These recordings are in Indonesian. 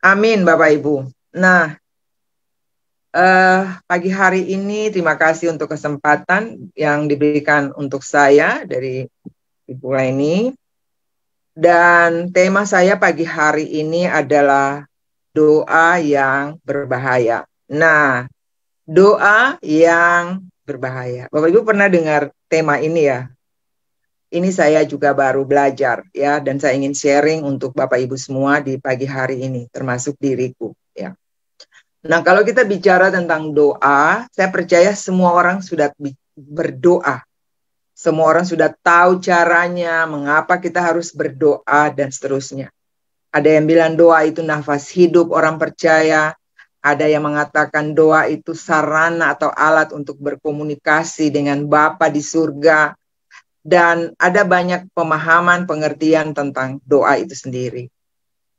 Amin, Bapak Ibu. Nah, pagi hari ini terima kasih untuk kesempatan yang diberikan untuk saya dari Ibu Leni. Dan tema saya pagi hari ini adalah doa yang berbahaya. Nah, doa yang berbahaya. Bapak Ibu pernah dengar tema ini ya? Ini saya juga baru belajar ya, dan saya ingin sharing untuk Bapak Ibu semua di pagi hari ini, termasuk diriku ya. Nah, kalau kita bicara tentang doa, saya percaya semua orang sudah berdoa. Semua orang sudah tahu caranya, mengapa kita harus berdoa, dan seterusnya. Ada yang bilang doa itu nafas hidup orang percaya. Ada yang mengatakan doa itu sarana atau alat untuk berkomunikasi dengan Bapa di surga. Dan ada banyak pemahaman, pengertian tentang doa itu sendiri.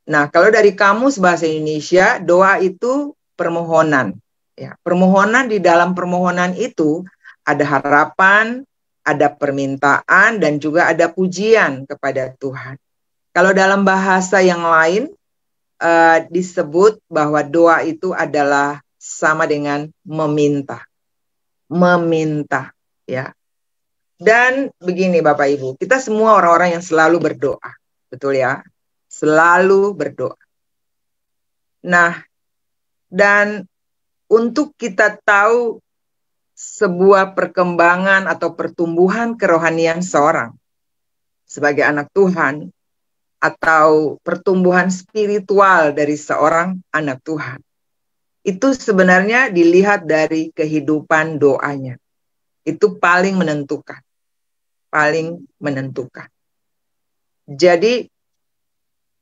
Nah, kalau dari Kamus Bahasa Indonesia, doa itu permohonan. Ya, permohonan, di dalam permohonan itu ada harapan, ada permintaan, dan juga ada pujian kepada Tuhan. Kalau dalam bahasa yang lain, disebut bahwa doa itu adalah sama dengan meminta. Meminta, ya. Dan begini Bapak Ibu, kita semua orang-orang yang selalu berdoa. Betul ya? Selalu berdoa. Nah, dan untuk kita tahu sebuah perkembangan atau pertumbuhan kerohanian seorang sebagai anak Tuhan, atau pertumbuhan spiritual dari seorang anak Tuhan, itu sebenarnya dilihat dari kehidupan doanya. Itu paling menentukan. Paling menentukan. Jadi,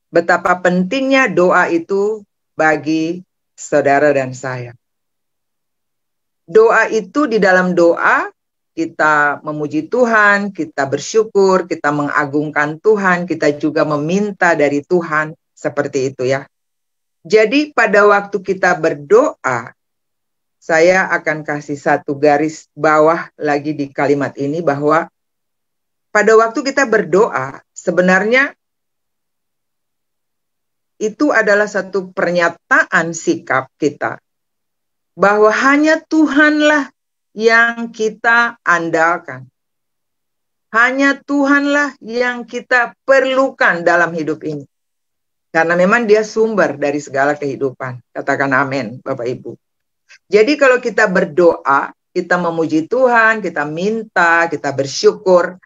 betapa pentingnya doa itu bagi saudara dan saya. Doa itu, di dalam doa kita memuji Tuhan, kita bersyukur, kita mengagungkan Tuhan, kita juga meminta dari Tuhan, seperti itu ya. Jadi pada waktu kita berdoa, saya akan kasih satu garis bawah lagi di kalimat ini, bahwa pada waktu kita berdoa, sebenarnya itu adalah satu pernyataan sikap kita, bahwa hanya Tuhanlah yang kita andalkan. Hanya Tuhanlah yang kita perlukan dalam hidup ini. Karena memang Dia sumber dari segala kehidupan. Katakan amin, Bapak Ibu. Jadi kalau kita berdoa, kita memuji Tuhan, kita minta, kita bersyukur.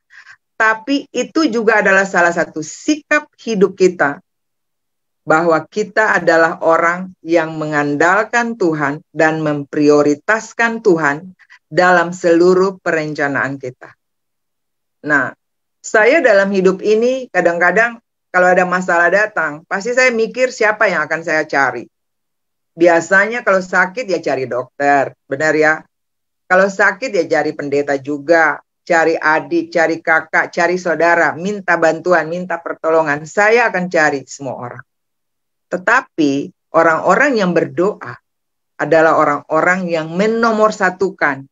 Tapi itu juga adalah salah satu sikap hidup kita, bahwa kita adalah orang yang mengandalkan Tuhan dan memprioritaskan Tuhan dalam seluruh perencanaan kita. Nah, saya dalam hidup ini kadang-kadang kalau ada masalah datang, pasti saya mikir siapa yang akan saya cari. Biasanya kalau sakit ya cari dokter, benar ya. Kalau sakit ya cari pendeta juga, cari adik, cari kakak, cari saudara, minta bantuan, minta pertolongan. Saya akan cari semua orang. Tetapi orang-orang yang berdoa adalah orang-orang yang menomorsatukan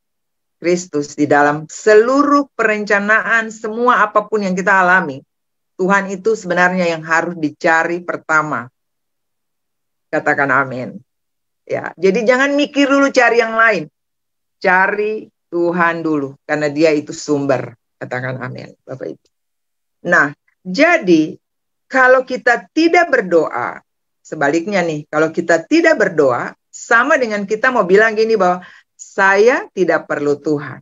Kristus di dalam seluruh perencanaan, semua apapun yang kita alami. Tuhan itu sebenarnya yang harus dicari pertama. Katakan amin. Ya, jadi jangan mikir dulu cari yang lain. Cari Tuhan dulu, karena Dia itu sumber. Katakan amin, Bapak Ibu. Nah, jadi kalau kita tidak berdoa, sebaliknya nih, kalau kita tidak berdoa, sama dengan kita mau bilang gini, bahwa saya tidak perlu Tuhan.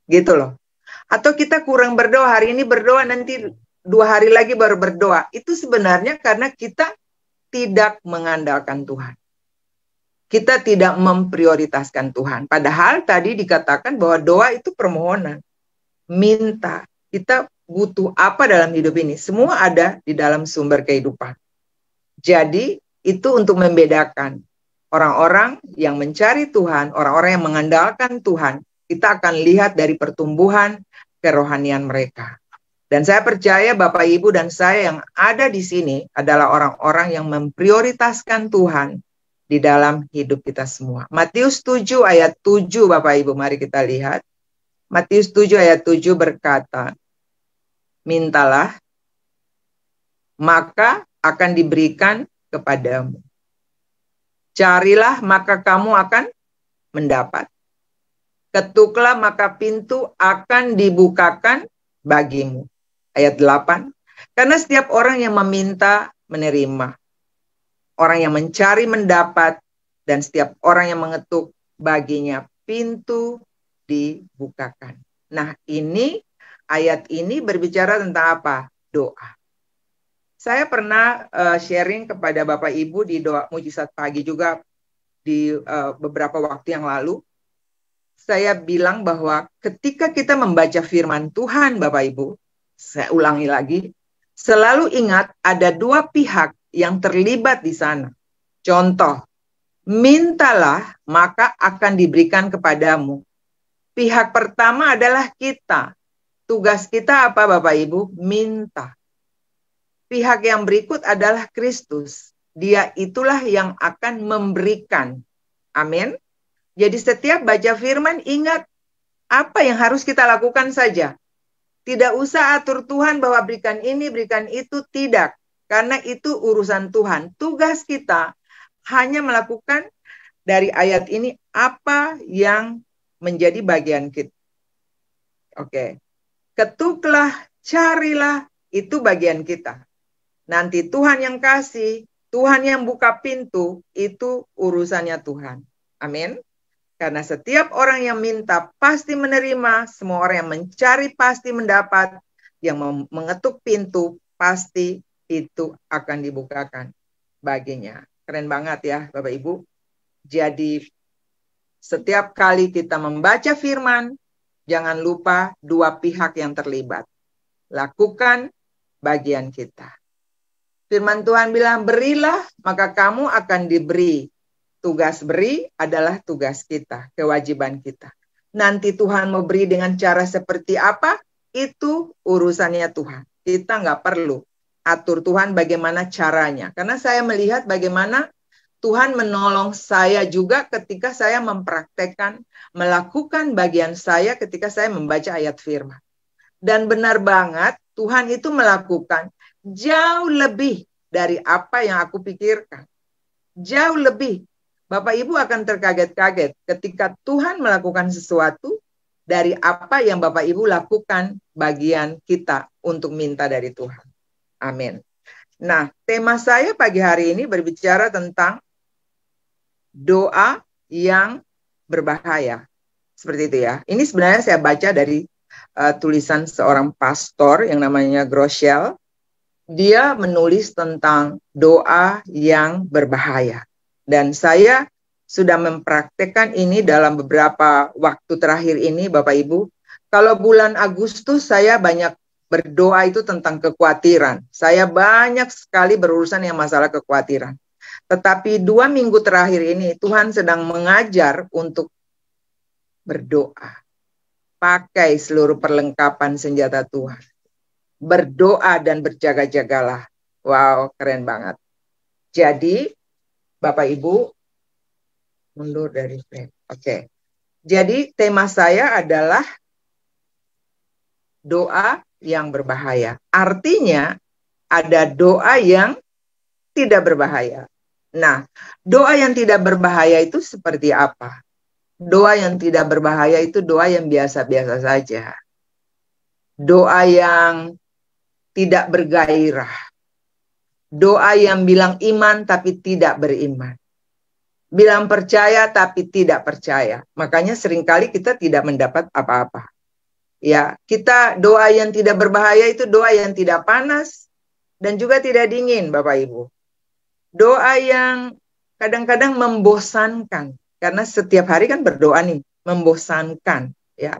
Gitu loh. Atau kita kurang berdoa, hari ini berdoa, nanti 2 hari lagi baru berdoa. Itu sebenarnya karena kita tidak mengandalkan Tuhan. Kita tidak memprioritaskan Tuhan. Padahal tadi dikatakan bahwa doa itu permohonan. Minta. Kita butuh apa dalam hidup ini? Semua ada di dalam sumber kehidupan. Jadi itu untuk membedakan orang-orang yang mencari Tuhan, orang-orang yang mengandalkan Tuhan. Kita akan lihat dari pertumbuhan kerohanian mereka. Dan saya percaya Bapak Ibu dan saya yang ada di sini adalah orang-orang yang memprioritaskan Tuhan di dalam hidup kita semua. Matius 7 ayat 7 Bapak Ibu, mari kita lihat. Matius 7 ayat 7 berkata, mintalah, maka akan diberikan kepadamu. Carilah maka kamu akan mendapat. Ketuklah maka pintu akan dibukakan bagimu. Ayat 8. Karena setiap orang yang meminta menerima. Orang yang mencari mendapat. Dan setiap orang yang mengetuk baginya pintu dibukakan. Nah, ayat ini berbicara tentang apa? Doa. Saya pernah sharing kepada Bapak Ibu di doa mujizat pagi juga di beberapa waktu yang lalu. Saya bilang bahwa ketika kita membaca firman Tuhan, Bapak Ibu, saya ulangi lagi, selalu ingat ada dua pihak yang terlibat di sana. Contoh, mintalah maka akan diberikan kepadamu. Pihak pertama adalah kita. Tugas kita apa Bapak Ibu? Minta. Pihak yang berikut adalah Kristus. Dia itulah yang akan memberikan. Amin. Jadi setiap baca firman ingat apa yang harus kita lakukan saja. Tidak usah atur Tuhan bahwa berikan ini, berikan itu. Tidak. Karena itu urusan Tuhan. Tugas kita hanya melakukan dari ayat ini apa yang menjadi bagian kita. Oke. Ketuklah, carilah, itu bagian kita. Nanti Tuhan yang kasih, Tuhan yang buka pintu, itu urusannya Tuhan. Amin. Karena setiap orang yang minta pasti menerima, semua orang yang mencari pasti mendapat, yang mengetuk pintu pasti itu akan dibukakan baginya. Keren banget ya Bapak Ibu. Jadi setiap kali kita membaca firman, jangan lupa dua pihak yang terlibat. Lakukan bagian kita. Firman Tuhan bilang, berilah maka kamu akan diberi. Tugas beri adalah tugas kita, kewajiban kita. Nanti Tuhan mau beri dengan cara seperti apa, itu urusannya Tuhan. Kita nggak perlu atur Tuhan bagaimana caranya. Karena saya melihat bagaimana Tuhan menolong saya juga ketika saya mempraktekkan, melakukan bagian saya ketika saya membaca ayat firman. Dan benar banget, Tuhan itu melakukan jauh lebih dari apa yang aku pikirkan. Jauh lebih. Bapak Ibu akan terkaget-kaget ketika Tuhan melakukan sesuatu dari apa yang Bapak Ibu lakukan bagian kita untuk minta dari Tuhan. Amin. Nah, tema saya pagi hari ini berbicara tentang doa yang berbahaya. Seperti itu ya. Ini sebenarnya saya baca dari tulisan seorang pastor yang namanya Groeschel. Dia menulis tentang doa yang berbahaya. Dan saya sudah mempraktekkan ini dalam beberapa waktu terakhir ini, Bapak Ibu. Kalau bulan Agustus saya banyak berdoa itu tentang kekhawatiran. Saya banyak sekali berurusan yang masalah kekhawatiran. Tetapi 2 minggu terakhir ini Tuhan sedang mengajar untuk berdoa. Pakai seluruh perlengkapan senjata Tuhan. Berdoa dan berjaga-jagalah. Wow, keren banget. Jadi, Bapak Ibu, mundur dari frame. Oke. Jadi, tema saya adalah doa yang berbahaya. Artinya, ada doa yang tidak berbahaya. Nah, doa yang tidak berbahaya itu seperti apa? Doa yang tidak berbahaya itu doa yang biasa-biasa saja. Doa yang tidak bergairah. Doa yang bilang iman tapi tidak beriman. Bilang percaya tapi tidak percaya. Makanya seringkali kita tidak mendapat apa-apa. Ya, kita doa yang tidak berbahaya itu doa yang tidak panas dan juga tidak dingin, Bapak Ibu. Doa yang kadang-kadang membosankan. Karena setiap hari kan berdoa nih, membosankan, ya.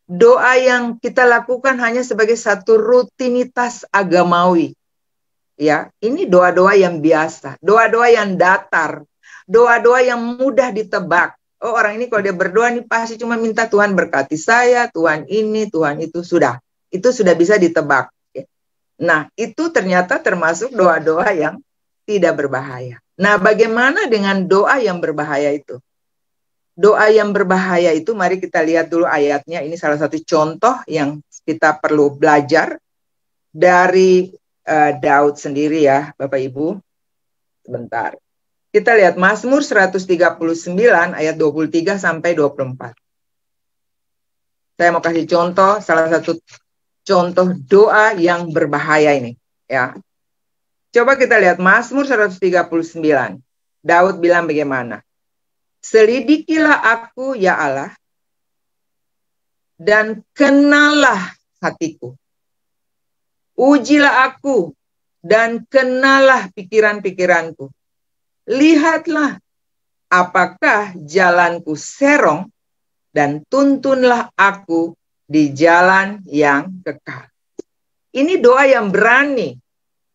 Doa yang kita lakukan hanya sebagai satu rutinitas agamawi. Ya, ini doa-doa yang biasa, doa-doa yang datar, doa-doa yang mudah ditebak. Oh, orang ini kalau dia berdoa nih pasti cuma minta Tuhan berkati saya, Tuhan ini, Tuhan itu, sudah. Itu sudah bisa ditebak. Nah, itu ternyata termasuk doa-doa yang tidak berbahaya. Nah, bagaimana dengan doa yang berbahaya itu? Doa yang berbahaya itu, mari kita lihat dulu ayatnya. Ini salah satu contoh yang kita perlu belajar dari Daud sendiri ya, Bapak Ibu. Sebentar. Kita lihat Mazmur 139 ayat 23 sampai 24. Saya mau kasih contoh, salah satu contoh doa yang berbahaya ini, ya. Coba kita lihat Mazmur 139. Daud bilang bagaimana? Selidikilah aku ya Allah, dan kenallah hatiku. Ujilah aku dan kenalah pikiran-pikiranku. Lihatlah apakah jalanku serong, dan tuntunlah aku di jalan yang kekal. Ini doa yang berani,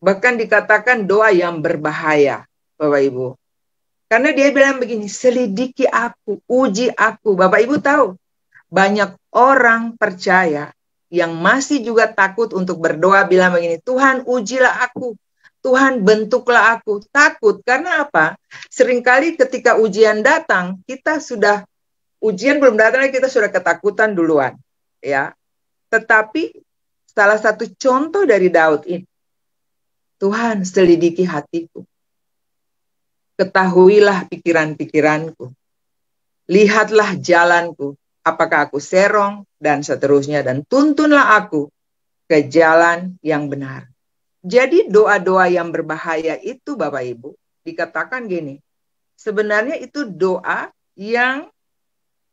bahkan dikatakan doa yang berbahaya, Bapak Ibu. Karena dia bilang begini, selidiki aku, uji aku. Bapak Ibu tahu, banyak orang percaya yang masih juga takut untuk berdoa bilang begini, Tuhan ujilah aku, Tuhan bentuklah aku. Takut karena apa? Seringkali ketika ujian datang, ujian belum datang, kita sudah ketakutan duluan, ya. Tetapi salah satu contoh dari Daud ini, Tuhan selidiki hatiku, ketahuilah pikiran-pikiranku, lihatlah jalanku, apakah aku serong, dan seterusnya, dan tuntunlah aku ke jalan yang benar. Jadi doa-doa yang berbahaya itu, Bapak Ibu, dikatakan gini, sebenarnya itu doa yang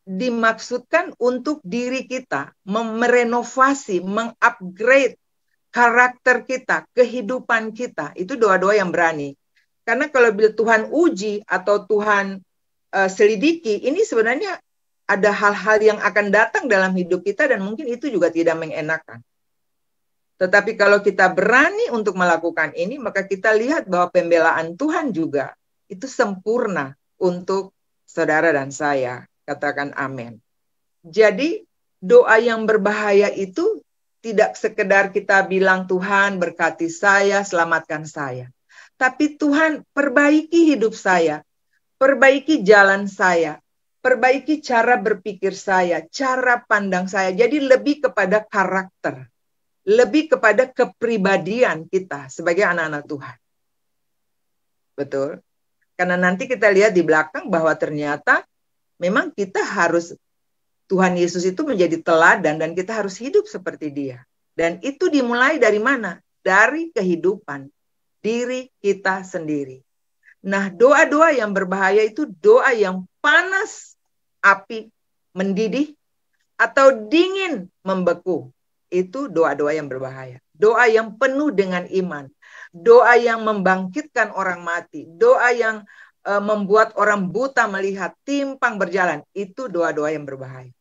dimaksudkan untuk diri kita, merenovasi, mengupgrade karakter kita, kehidupan kita. Itu doa-doa yang berani. Karena kalau bila Tuhan uji atau Tuhan selidiki, ini sebenarnya ada hal-hal yang akan datang dalam hidup kita dan mungkin itu juga tidak mengenakan. Tetapi kalau kita berani untuk melakukan ini, maka kita lihat bahwa pembelaan Tuhan juga itu sempurna untuk saudara dan saya. Katakan amin. Jadi doa yang berbahaya itu tidak sekedar kita bilang Tuhan berkati saya, selamatkan saya. Tapi Tuhan perbaiki hidup saya, perbaiki jalan saya, perbaiki cara berpikir saya, cara pandang saya. Jadi lebih kepada karakter, lebih kepada kepribadian kita sebagai anak-anak Tuhan. Betul? Karena nanti kita lihat di belakang bahwa ternyata memang kita harus, Tuhan Yesus itu menjadi teladan dan kita harus hidup seperti Dia. Dan itu dimulai dari mana? Dari kehidupan diri kita sendiri. Nah, doa-doa yang berbahaya itu doa yang panas api mendidih atau dingin membeku. Itu doa-doa yang berbahaya. Doa yang penuh dengan iman. Doa yang membangkitkan orang mati. Doa yang membuat orang buta melihat, timpang berjalan. Itu doa-doa yang berbahaya.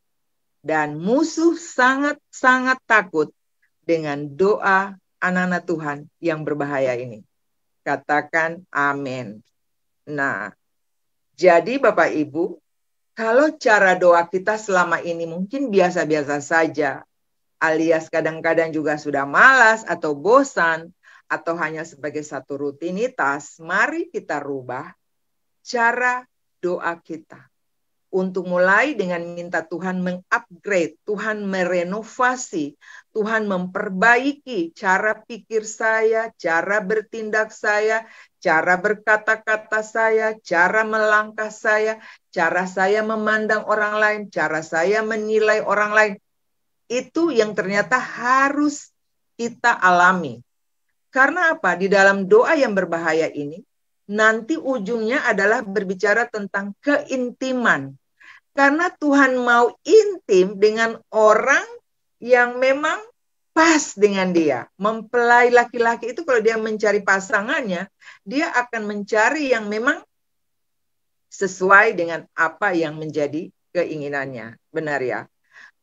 Dan musuh sangat-sangat takut dengan doa anak-anak Tuhan yang berbahaya ini. Katakan amin. Nah, jadi Bapak Ibu, kalau cara doa kita selama ini mungkin biasa-biasa saja, alias kadang-kadang juga sudah malas atau bosan, atau hanya sebagai satu rutinitas, mari kita rubah cara doa kita. Untuk mulai dengan minta Tuhan mengupgrade, Tuhan merenovasi, Tuhan memperbaiki cara pikir saya, cara bertindak saya, cara berkata-kata saya, cara melangkah saya, cara saya memandang orang lain, cara saya menilai orang lain. Itu yang ternyata harus kita alami. Karena apa? Di dalam doa yang berbahaya ini, nanti ujungnya adalah berbicara tentang keintiman. Karena Tuhan mau intim dengan orang yang memang pas dengan dia. Mempelai laki-laki itu kalau dia mencari pasangannya, dia akan mencari yang memang sesuai dengan apa yang menjadi keinginannya. Benar ya?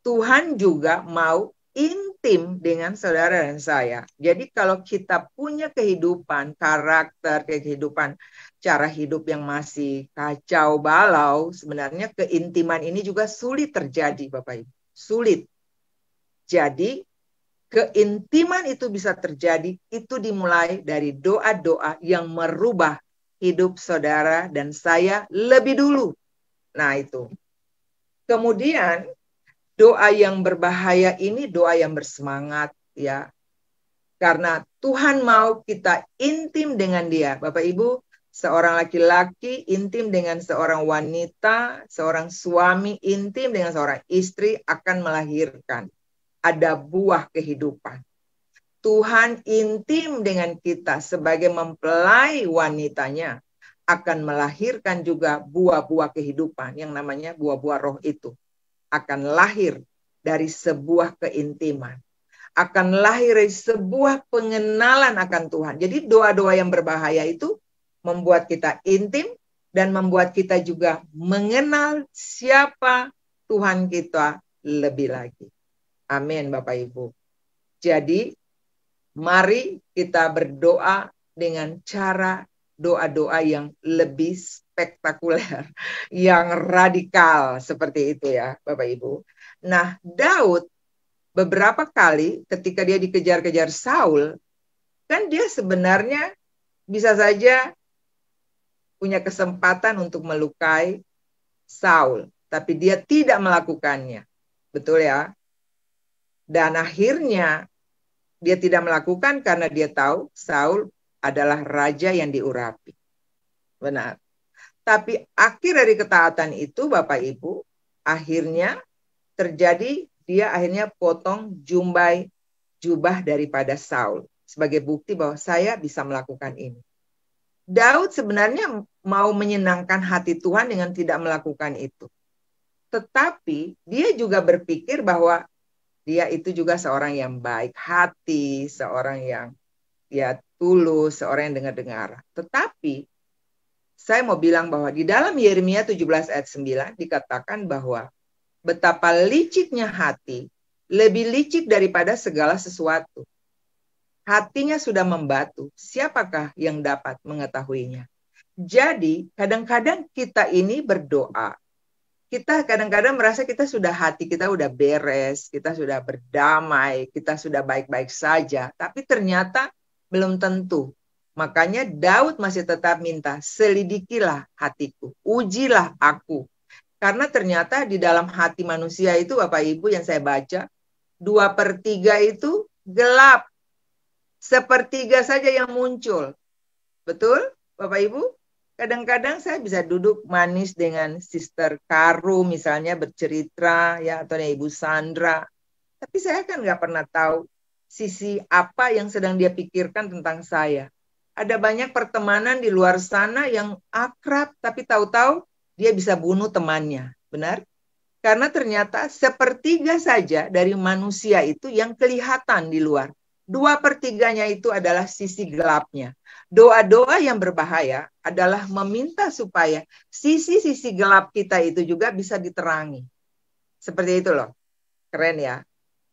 Tuhan juga mau intim dengan saudara dan saya. Jadi kalau kita punya kehidupan, karakter, kehidupan, cara hidup yang masih kacau balau, sebenarnya keintiman ini juga sulit terjadi, Bapak Ibu. Sulit. Jadi keintiman itu bisa terjadi, itu dimulai dari doa-doa yang merubah hidup saudara dan saya lebih dulu. Nah itu. Kemudian doa yang berbahaya ini doa yang bersemangat ya. Karena Tuhan mau kita intim dengan Dia. Bapak Ibu, Seorang laki-laki intim dengan seorang wanita, seorang suami intim dengan seorang istri akan melahirkan. Ada buah kehidupan. Tuhan intim dengan kita sebagai mempelai wanitanya akan melahirkan juga buah-buah kehidupan yang namanya buah-buah roh itu. Akan lahir dari sebuah keintiman. Akan lahir dari sebuah pengenalan akan Tuhan. Jadi doa-doa yang berbahaya itu membuat kita intim dan membuat kita juga mengenal siapa Tuhan kita lebih lagi. Amin, Bapak Ibu. Jadi, mari kita berdoa dengan cara doa-doa yang lebih spektakuler, yang radikal seperti itu ya, Bapak Ibu. Nah, Daud beberapa kali ketika dia dikejar-kejar Saul, kan dia sebenarnya bisa saja punya kesempatan untuk melukai Saul, tapi dia tidak melakukannya. Betul ya? Dan akhirnya dia tidak melakukan karena dia tahu Saul adalah raja yang diurapi. Benar. Tapi akhir dari ketaatan itu, Bapak Ibu, akhirnya terjadi dia akhirnya potong jubah daripada Saul sebagai bukti bahwa saya bisa melakukan ini. Daud sebenarnya mau menyenangkan hati Tuhan dengan tidak melakukan itu. Tetapi dia juga berpikir bahwa dia itu juga seorang yang baik hati, seorang yang tulus, seorang yang dengar-dengar. Tetapi saya mau bilang bahwa di dalam Yeremia 17 ayat 9 dikatakan bahwa betapa liciknya hati, lebih licik daripada segala sesuatu. Hatinya sudah membatu, siapakah yang dapat mengetahuinya? Jadi, kadang-kadang kita ini berdoa. Kita kadang-kadang merasa kita sudah hati kita sudah beres, kita sudah berdamai, kita sudah baik-baik saja. Tapi ternyata belum tentu. Makanya Daud masih tetap minta, selidikilah hatiku, ujilah aku. Karena ternyata di dalam hati manusia itu, Bapak Ibu yang saya baca, 2/3 itu gelap. Sepertiga saja yang muncul. Betul, Bapak Ibu? Kadang-kadang saya bisa duduk manis dengan Sister Karu misalnya bercerita ya atau Ibu Sandra. Tapi saya kan nggak pernah tahu sisi apa yang sedang dia pikirkan tentang saya. Ada banyak pertemanan di luar sana yang akrab tapi tahu-tahu dia bisa bunuh temannya. Benar? Karena ternyata sepertiga saja dari manusia itu yang kelihatan di luar. 2/3 itu adalah sisi gelapnya. Doa-doa yang berbahaya adalah meminta supaya sisi-sisi gelap kita itu juga bisa diterangi. Seperti itu loh. Keren ya.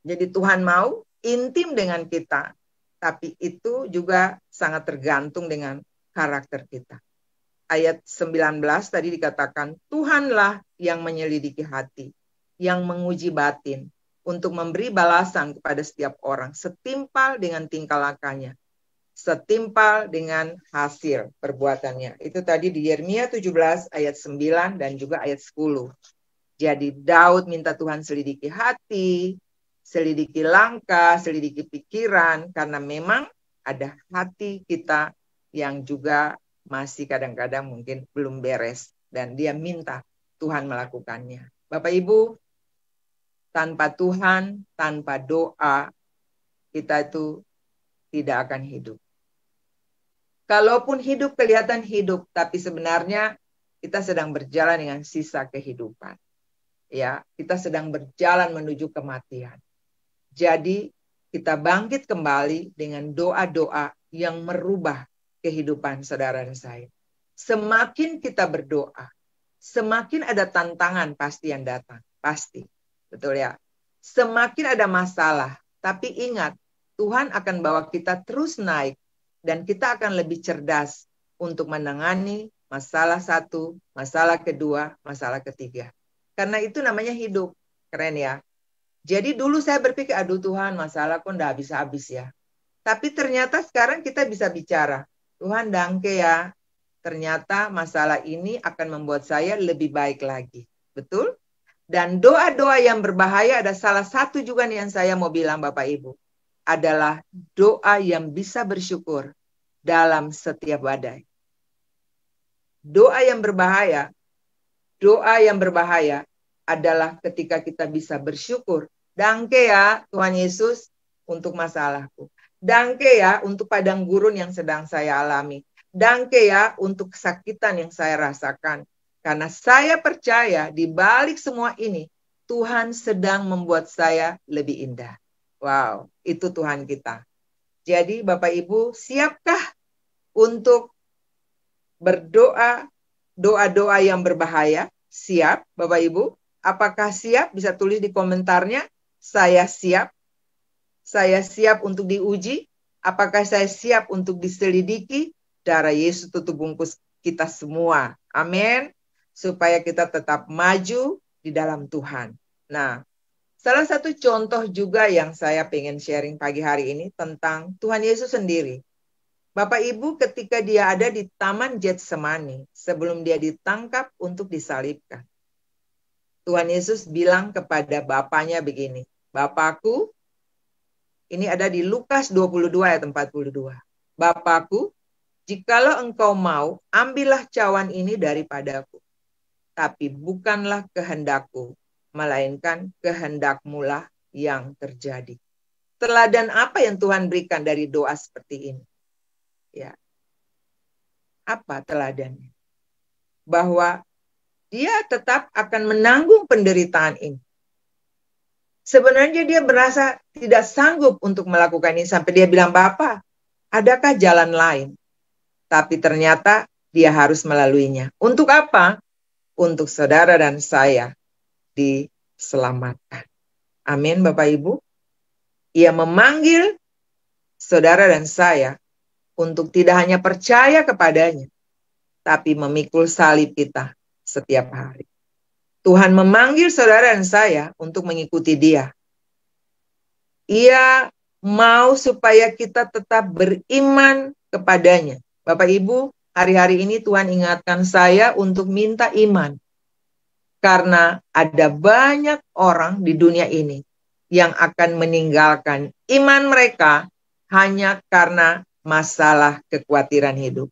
Jadi Tuhan mau intim dengan kita. Tapi itu juga sangat tergantung dengan karakter kita. Ayat 19 tadi dikatakan, Tuhanlah yang menyelidiki hati, yang menguji batin, untuk memberi balasan kepada setiap orang setimpal dengan tingkah lakunya, setimpal dengan hasil perbuatannya. Itu tadi di Yeremia 17 ayat 9 dan juga ayat 10. Jadi Daud minta Tuhan selidiki hati, selidiki langkah, selidiki pikiran, karena memang ada hati kita yang juga masih kadang-kadang mungkin belum beres dan dia minta Tuhan melakukannya. Bapak Ibu, tanpa Tuhan, tanpa doa, kita itu tidak akan hidup. Kalaupun hidup kelihatan hidup, tapi sebenarnya kita sedang berjalan dengan sisa kehidupan. Ya, kita sedang berjalan menuju kematian. Jadi, kita bangkit kembali dengan doa-doa yang merubah kehidupan saudara dan saya. Semakin kita berdoa, semakin ada tantangan pasti yang datang. Pasti. Betul ya? Semakin ada masalah, tapi ingat, Tuhan akan bawa kita terus naik dan kita akan lebih cerdas untuk menangani masalah satu, masalah kedua, masalah ketiga. Karena itu namanya hidup. Keren ya? Jadi dulu saya berpikir, aduh Tuhan, masalah kok udah habis-habis ya. Tapi ternyata sekarang kita bisa bicara, Tuhan dangke ya, ternyata masalah ini akan membuat saya lebih baik lagi. Betul? Dan doa-doa yang berbahaya ada salah satu juga nih yang saya mau bilang Bapak Ibu. Adalah doa yang bisa bersyukur dalam setiap badai. Doa yang berbahaya adalah ketika kita bisa bersyukur. Dangke ya Tuhan Yesus untuk masalahku. Dangke ya untuk padang gurun yang sedang saya alami. Dangke ya untuk kesakitan yang saya rasakan. Karena saya percaya di balik semua ini, Tuhan sedang membuat saya lebih indah. Wow, itu Tuhan kita. Jadi Bapak Ibu, siapkah untuk berdoa, doa-doa yang berbahaya? Siap, Bapak Ibu? Apakah siap? Bisa tulis di komentarnya. Saya siap. Saya siap untuk diuji. Apakah saya siap untuk diselidiki? Darah Yesus tutup bungkus kita semua. Amin. Supaya kita tetap maju di dalam Tuhan. Nah, salah satu contoh juga yang saya pengen sharing pagi hari ini tentang Tuhan Yesus sendiri. Bapak Ibu, ketika dia ada di Taman Getsemani, sebelum dia ditangkap untuk disalibkan, Tuhan Yesus bilang kepada Bapaknya begini, Bapakku, ini ada di Lukas 22 ayat 42. Bapakku, jikalau engkau mau, ambillah cawan ini daripadaku. Tapi bukanlah kehendakku, melainkan kehendak-Mu-lah yang terjadi. Teladan apa yang Tuhan berikan dari doa seperti ini? Ya. Apa teladannya? Bahwa dia tetap akan menanggung penderitaan ini. Sebenarnya dia merasa tidak sanggup untuk melakukan ini sampai dia bilang, Bapa, adakah jalan lain? Tapi ternyata dia harus melaluinya. Untuk apa? Untuk saudara dan saya diselamatkan. Amin, Bapak Ibu. Ia memanggil saudara dan saya untuk tidak hanya percaya kepadanya, tapi memikul salib kita setiap hari. Tuhan memanggil saudara dan saya untuk mengikuti dia. Ia mau supaya kita tetap beriman kepadanya. Bapak Ibu, hari-hari ini Tuhan ingatkan saya untuk minta iman. Karena ada banyak orang di dunia ini yang akan meninggalkan iman mereka hanya karena masalah kekhawatiran hidup.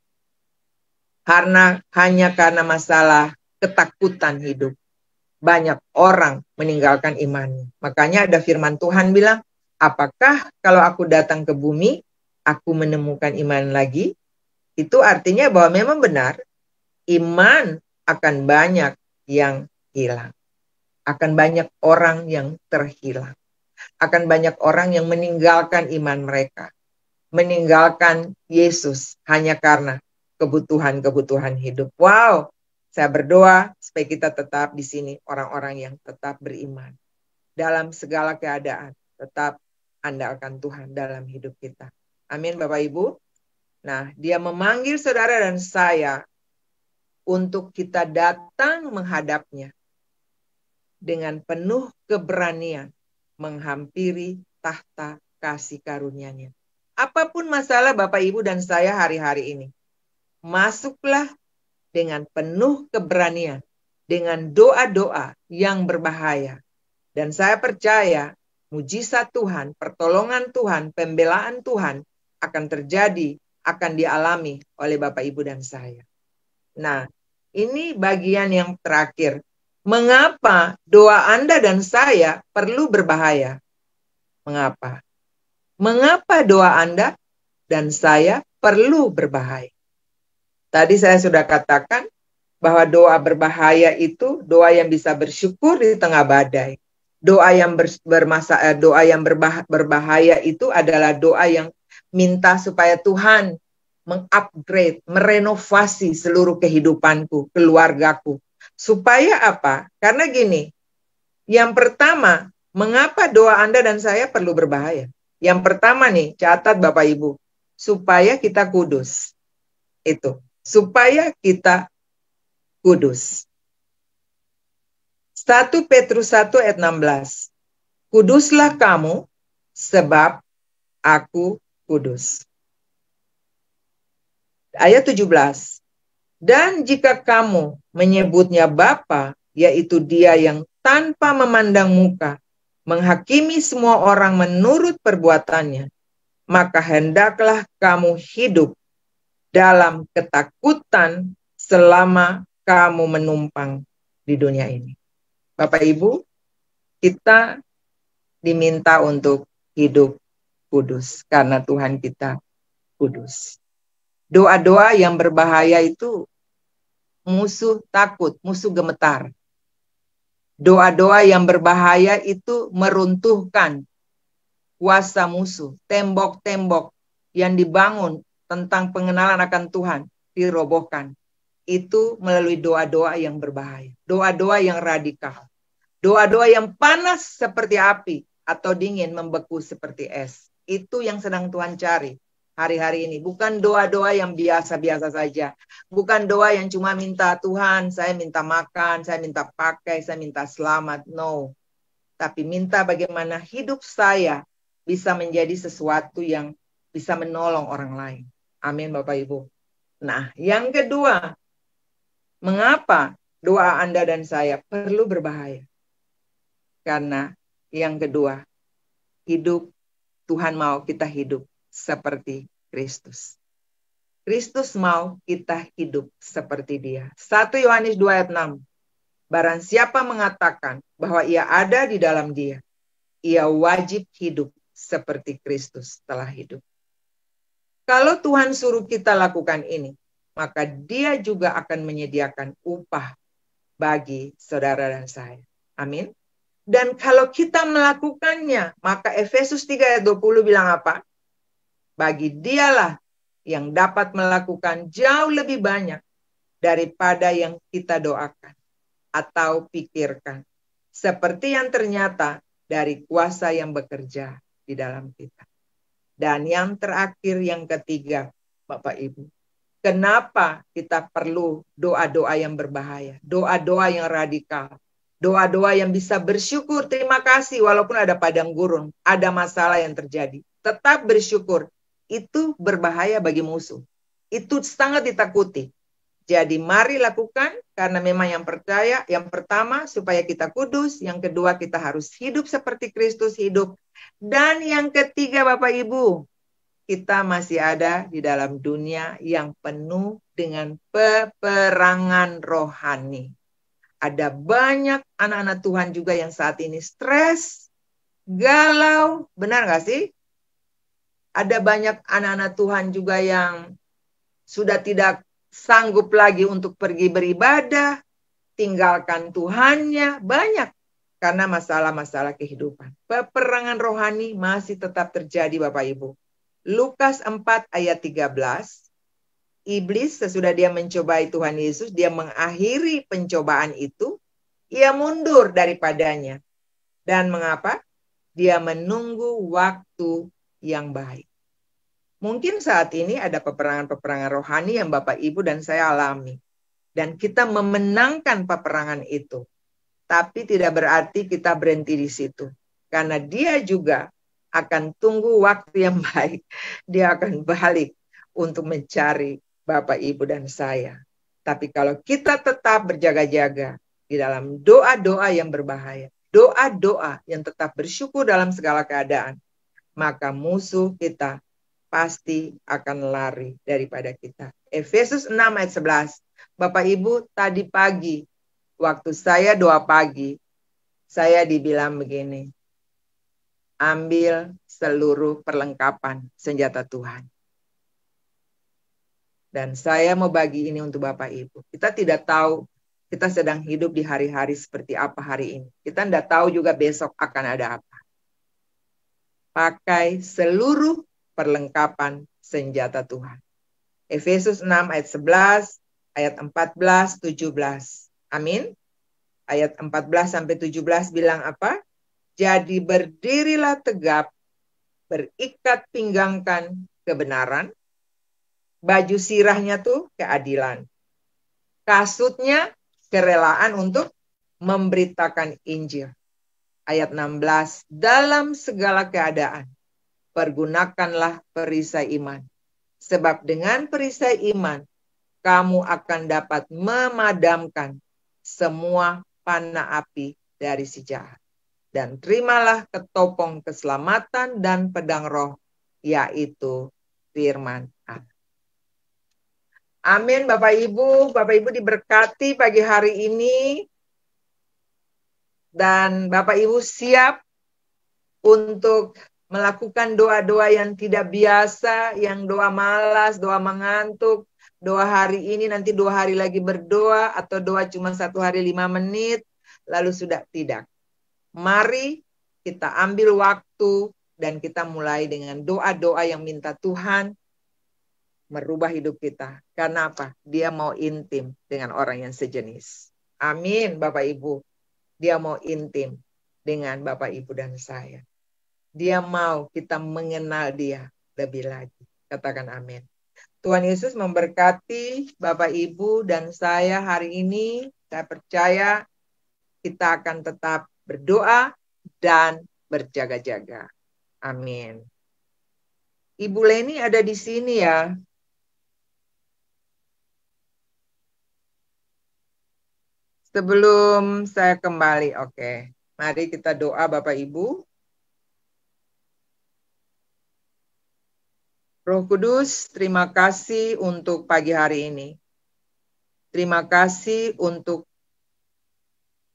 Hanya karena masalah ketakutan hidup. Banyak orang meninggalkan imannya. Makanya ada firman Tuhan bilang, apakah kalau aku datang ke bumi, aku menemukan iman lagi? Itu artinya bahwa memang benar, iman akan banyak yang hilang. Akan banyak orang yang terhilang. Akan banyak orang yang meninggalkan iman mereka. Meninggalkan Yesus hanya karena kebutuhan-kebutuhan hidup. Wow, saya berdoa supaya kita tetap di sini orang-orang yang tetap beriman. Dalam segala keadaan, tetap andalkan Tuhan dalam hidup kita. Amin, Bapak Ibu. Nah, dia memanggil saudara dan saya untuk kita datang menghadapnya dengan penuh keberanian menghampiri tahta kasih karunia-Nya. Apapun masalah Bapak Ibu dan saya hari-hari ini, masuklah dengan penuh keberanian, dengan doa-doa yang berbahaya. Dan saya percaya mujizat Tuhan, pertolongan Tuhan, pembelaan Tuhan akan terjadi, akan dialami oleh Bapak Ibu dan saya. Nah, ini bagian yang terakhir. Mengapa doa Anda dan saya perlu berbahaya? Mengapa? Mengapa doa Anda dan saya perlu berbahaya? Tadi saya sudah katakan bahwa doa berbahaya itu doa yang bisa bersyukur di tengah badai. Doa yang berbahaya itu adalah doa yang minta supaya Tuhan mengupgrade, merenovasi seluruh kehidupanku, keluargaku. Supaya apa? Karena gini, yang pertama, mengapa doa Anda dan saya perlu berbahaya? Yang pertama nih, catat Bapak Ibu, supaya kita kudus. Itu, supaya kita kudus. 1 Petrus 1 ayat 16. Kuduslah kamu, sebab aku kudus. Ayat 17. Dan jika kamu menyebutnya Bapa, yaitu Dia yang tanpa memandang muka, menghakimi semua orang menurut perbuatannya, maka hendaklah kamu hidup dalam ketakutan selama kamu menumpang di dunia ini. Bapak Ibu, kita diminta untuk hidup kudus karena Tuhan kita kudus. Doa-doa yang berbahaya itu musuh takut, musuh gemetar. Doa-doa yang berbahaya itu meruntuhkan kuasa musuh. Tembok-tembok yang dibangun tentang pengenalan akan Tuhan dirobohkan. Itu melalui doa-doa yang berbahaya. Doa-doa yang radikal. Doa-doa yang panas seperti api atau dingin membeku seperti es. Itu yang sedang Tuhan cari hari-hari ini. Bukan doa-doa yang biasa-biasa saja. Bukan doa yang cuma minta Tuhan, saya minta makan, saya minta pakai, saya minta selamat. No. Tapi minta bagaimana hidup saya bisa menjadi sesuatu yang bisa menolong orang lain. Amin Bapak Ibu. Nah, yang kedua, mengapa doa Anda dan saya perlu berbahaya? Karena yang kedua, hidup Tuhan mau kita hidup seperti Kristus. Kristus mau kita hidup seperti Dia. 1 Yohanes 2 ayat 6. Barang siapa mengatakan bahwa ia ada di dalam Dia, ia wajib hidup seperti Kristus telah hidup. Kalau Tuhan suruh kita lakukan ini, maka Dia juga akan menyediakan upah bagi saudara dan saya. Amin. Dan kalau kita melakukannya, maka Efesus 3 ayat 20 bilang apa? Bagi Dialah yang dapat melakukan jauh lebih banyak daripada yang kita doakan atau pikirkan. Seperti yang ternyata dari kuasa yang bekerja di dalam kita. Dan yang terakhir, yang ketiga, Bapak Ibu. Kenapa kita perlu doa-doa yang berbahaya? Doa-doa yang radikal. Doa-doa yang bisa bersyukur, terima kasih walaupun ada padang gurun, ada masalah yang terjadi. Tetap bersyukur. Itu berbahaya bagi musuh. Itu sangat ditakuti. Jadi mari lakukan karena memang yang percaya, yang pertama supaya kita kudus, yang kedua kita harus hidup seperti Kristus hidup. Dan yang ketiga Bapak Ibu, kita masih ada di dalam dunia yang penuh dengan peperangan rohani. Ada banyak anak-anak Tuhan juga yang saat ini stres, galau, benar gak sih? Ada banyak anak-anak Tuhan juga yang sudah tidak sanggup lagi untuk pergi beribadah, tinggalkan Tuhannya, banyak. Karena masalah-masalah kehidupan. Peperangan rohani masih tetap terjadi Bapak Ibu. Lukas 4 ayat 13. Iblis sesudah dia mencobai Tuhan Yesus, dia mengakhiri pencobaan itu, ia mundur daripadanya. Dan mengapa? Dia menunggu waktu yang baik. Mungkin saat ini ada peperangan-peperangan rohani yang Bapak Ibu dan saya alami. Dan kita memenangkan peperangan itu. Tapi tidak berarti kita berhenti di situ. Karena dia juga akan tunggu waktu yang baik. Dia akan balik untuk mencari Bapak, Ibu, dan saya. Tapi kalau kita tetap berjaga-jaga di dalam doa-doa yang berbahaya, doa-doa yang tetap bersyukur dalam segala keadaan, maka musuh kita pasti akan lari daripada kita. Efesus 6 ayat 11. Bapak Ibu, tadi pagi, waktu saya doa pagi, saya dibilang begini, ambil seluruh perlengkapan senjata Tuhan. Dan saya mau bagi ini untuk Bapak Ibu. Kita tidak tahu kita sedang hidup di hari-hari seperti apa hari ini. Kita tidak tahu juga besok akan ada apa. Pakai seluruh perlengkapan senjata Tuhan. Efesus 6 ayat 11, ayat 14, 17. Amin. Ayat 14 sampai 17 bilang apa? Jadi berdirilah tegap, berikat pinggangkan kebenaran, baju sirahnya tuh keadilan. Kasutnya kerelaan untuk memberitakan Injil. Ayat 16, dalam segala keadaan, pergunakanlah perisai iman. Sebab dengan perisai iman, kamu akan dapat memadamkan semua panah api dari si jahat. Dan terimalah ketopong keselamatan dan pedang roh, yaitu firman Allah. Amin, Bapak Ibu. Bapak Ibu diberkati pagi hari ini. Dan Bapak Ibu siap untuk melakukan doa-doa yang tidak biasa, yang doa malas, doa mengantuk, doa hari ini, nanti 2 hari lagi berdoa, atau doa cuma 1 hari 5 menit, lalu sudah tidak. Mari kita ambil waktu dan kita mulai dengan doa-doa yang minta Tuhan merubah hidup kita. Karena apa? Dia mau intim dengan orang yang sejenis. Amin, Bapak Ibu. Dia mau intim dengan Bapak Ibu dan saya. Dia mau kita mengenal dia lebih lagi. Katakan amin. Tuhan Yesus memberkati Bapak Ibu dan saya hari ini. Saya percaya kita akan tetap berdoa dan berjaga-jaga. Amin. Ibu Leni ada di sini ya. Sebelum saya kembali, oke. Mari kita doa Bapak Ibu. Roh Kudus, terima kasih untuk pagi hari ini. Terima kasih untuk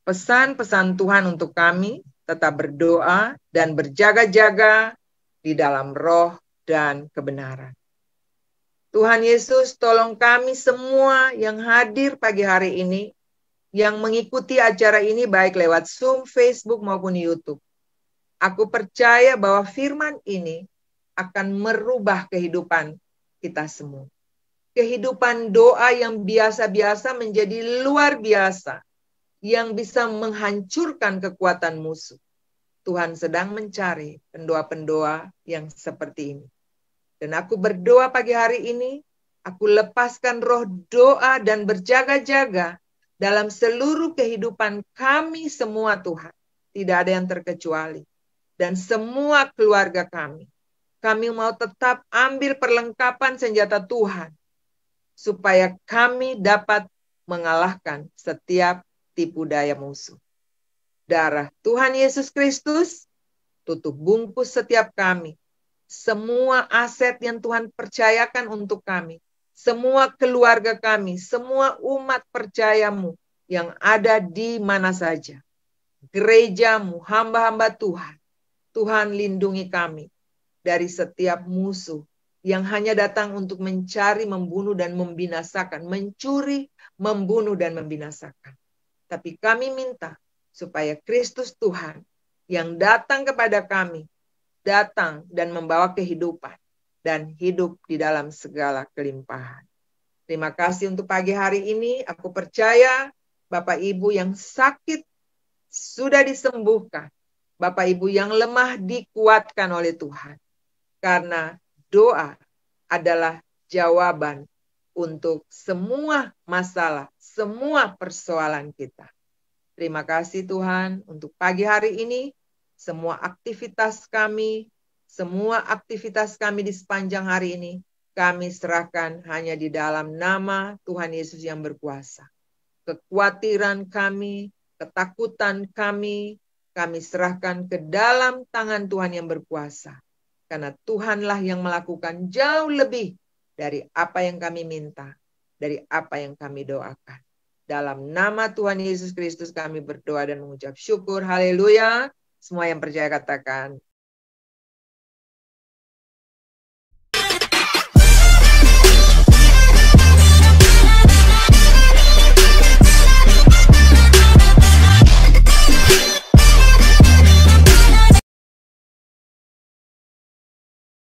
pesan-pesan Tuhan untuk kami, tetap berdoa dan berjaga-jaga di dalam roh dan kebenaran. Tuhan Yesus, tolong kami semua yang hadir pagi hari ini, yang mengikuti acara ini baik lewat Zoom, Facebook, maupun YouTube. Aku percaya bahwa firman ini akan merubah kehidupan kita semua. Kehidupan doa yang biasa-biasa menjadi luar biasa, yang bisa menghancurkan kekuatan musuh. Tuhan sedang mencari pendoa-pendoa yang seperti ini. Dan aku berdoa pagi hari ini, aku lepaskan roh doa dan berjaga-jaga dalam seluruh kehidupan kami semua Tuhan. Tidak ada yang terkecuali. Dan semua keluarga kami. Kami mau tetap ambil perlengkapan senjata Tuhan, supaya kami dapat mengalahkan setiap tipu daya musuh. Darah Tuhan Yesus Kristus tutup bungkus setiap kami. Semua aset yang Tuhan percayakan untuk kami. Semua keluarga kami. Semua umat percayamu yang ada di mana saja. Gerejamu, hamba-hamba Tuhan. Tuhan lindungi kami dari setiap musuh yang hanya datang untuk mencari, membunuh, dan membinasakan. Mencuri, membunuh, dan membinasakan. Tapi kami minta supaya Kristus Tuhan yang datang kepada kami, datang dan membawa kehidupan dan hidup di dalam segala kelimpahan. Terima kasih untuk pagi hari ini. Aku percaya Bapak Ibu yang sakit sudah disembuhkan. Bapak Ibu yang lemah dikuatkan oleh Tuhan. Karena doa adalah jawaban untuk semua masalah, semua persoalan kita. Terima kasih Tuhan untuk pagi hari ini. Semua aktivitas kami di sepanjang hari ini, kami serahkan hanya di dalam nama Tuhan Yesus yang berkuasa. Kekhawatiran kami, ketakutan kami serahkan ke dalam tangan Tuhan yang berkuasa. Karena Tuhanlah yang melakukan jauh lebih dari apa yang kami minta, dari apa yang kami doakan. Dalam nama Tuhan Yesus Kristus kami berdoa dan mengucap syukur. Haleluya. Semua yang percaya katakan